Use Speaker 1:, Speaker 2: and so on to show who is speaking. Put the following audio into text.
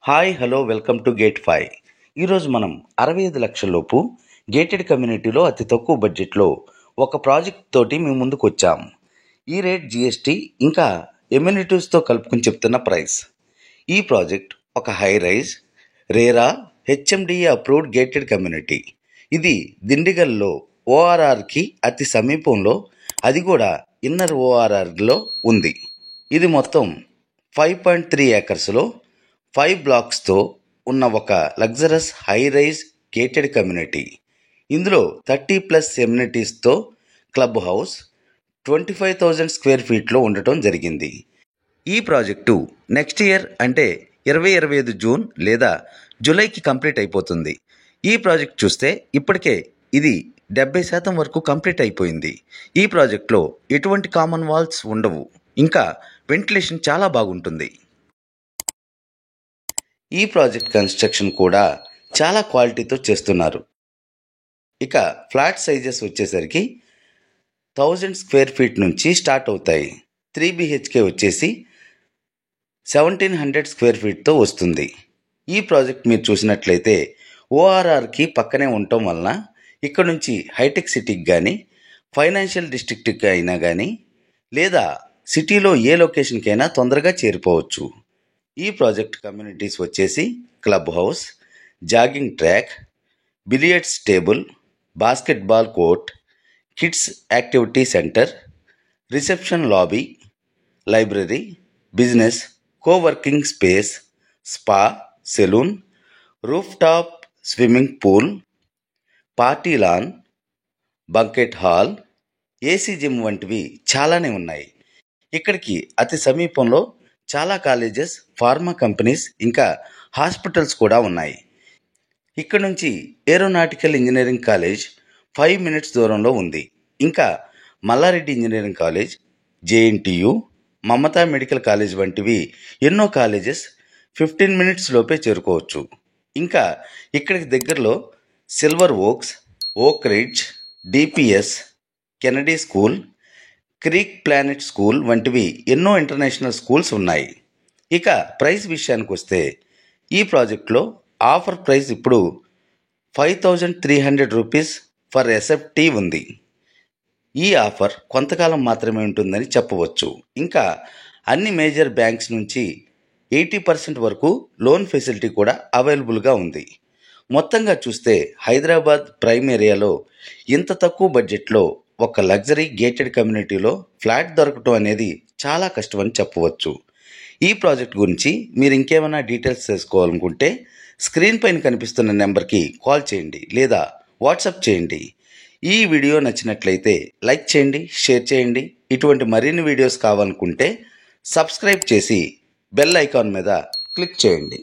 Speaker 1: Hi hello welcome to gate 5. ఈరోజు మనం 65 లక్షల లోపు గేటెడ్ కమ్యూనిటీలో అతి తక్కువ బడ్జెట్లో ఒక ప్రాజెక్ట్ తోటి మేము ముందుకు వచ్చాం. ఈ రేట్ జిఎస్టీ ఇంకా ఎమ్యూనిటీస్తో కలుపుకుని చెప్తున్న ప్రైస్. ఈ ప్రాజెక్ట్ ఒక high rise RERA HMDA approved gated community. ఇది దిండిగల్లో ఓఆర్ఆర్కి అతి సమీపంలో, అది కూడా ఇన్నర్ ఓఆర్ఆర్లో ఉంది. ఇది మొత్తం 5.3 ఏకర్స్లో 5 బ్లాక్స్తో ఉన్న ఒక luxurious high rise gated community. ఇందులో 30+ ఎమ్యూనిటీస్తో క్లబ్ హౌస్ 25,000 స్క్వేర్ ఫీట్లో ఉండటం జరిగింది. ఈ ప్రాజెక్టు నెక్స్ట్ ఇయర్ అంటే 2025 జూన్ లేదా జూలైకి కంప్లీట్ అయిపోతుంది. ఈ ప్రాజెక్ట్ చూస్తే ఇప్పటికే ఇది 70% వరకు కంప్లీట్ అయిపోయింది. ఈ ప్రాజెక్ట్లో ఎటువంటి కామన్ వాల్స్ ఉండవు, ఇంకా వెంటిలేషన్ చాలా బాగుంటుంది. ఈ ప్రాజెక్ట్ కన్స్ట్రక్షన్ కూడా చాలా క్వాలిటీతో చేస్తున్నారు. ఇక ఫ్లాట్ సైజెస్ వచ్చేసరికి 1000 స్క్వేర్ ఫీట్ నుంచి స్టార్ట్ అవుతాయి. 3 BHK వచ్చేసి 1700 స్క్వేర్ ఫీట్తో వస్తుంది. ఈ ప్రాజెక్ట్ మీరు చూసినట్లయితే ఓఆర్ఆర్కి పక్కనే ఉండటం వలన ఇక్కడ నుంచి హైటెక్ సిటీకి కానీ, ఫైనాన్షియల్ డిస్ట్రిక్ట్కి అయినా కానీ, లేదా సిటీలో ఏ లొకేషన్కైనా తొందరగా చేరిపోవచ్చు. ఈ ప్రాజెక్ట్ కమ్యూనిటీస్ వచ్చేసి club house, jogging track, billiards table, basketball court, kids activity centre, reception lobby, library, business, coworking space, spa, salon, roof top swimming pool, party lawn, banquet hall, AC gym వంటివి చాలానే ఉన్నాయి. ఇక్కడికి అతి సమీపంలో చాలా colleges, pharma companies, ఇంకా hospitals కూడా ఉన్నాయి. ఇక్కడ నుంచి ఏరోనాటికల్ ఇంజనీరింగ్ కాలేజ్ 5 మినిట్స్ దూరంలో ఉంది. ఇంకా Malla Reddy engineering college, JNTU, Mamata medical college వంటివి ఎన్నో కాలేజెస్ 15 మినిట్స్ లోపే చేరుకోవచ్చు. ఇంకా ఇక్కడికి దగ్గరలో సిల్వర్ ఓక్స్, ఓక్ ridge, DPS, Kennedy school, creek planet school వంటివి ఎన్నో ఇంటర్నేషనల్ స్కూల్స్ ఉన్నాయి. ఇక ప్రైస్ విషయానికి వస్తే ఈ ప్రాజెక్ట్లో ఆఫర్ ప్రైస్ ఇప్పుడు 5300 రూపీస్ ఫర్ ఎస్ఎఫ్టీ ఉంది. ఈ ఆఫర్ కొంతకాలం మాత్రమే ఉంటుందని చెప్పవచ్చు. ఇంకా అన్ని మేజర్ బ్యాంక్స్ నుంచి 80% వరకు లోన్ ఫెసిలిటీ కూడా అవైలబుల్గా ఉంది. మొత్తంగా చూస్తే హైదరాబాద్ ప్రైమ్ ఏరియాలో ఇంత తక్కువ బడ్జెట్లో ఒక లగ్జరీ గేటెడ్ కమ్యూనిటీలో ఫ్లాట్ దొరకటం అనేది చాలా కష్టమని చెప్పవచ్చు. ఈ ప్రాజెక్ట్ గురించి మీరు ఇంకేమైనా డీటెయిల్స్ తెలుసుకోవాలనుకుంటే స్క్రీన్ పైన కనిపిస్తున్న నెంబర్కి కాల్ చేయండి లేదా వాట్సాప్ చేయండి. ఈ వీడియో నచ్చినట్లయితే లైక్ చేయండి, షేర్ చేయండి. ఇటువంటి మరిన్ని వీడియోస్ కావాలనుకుంటే సబ్స్క్రైబ్ చేసి బెల్ ఐకాన్ మీద క్లిక్ చేయండి.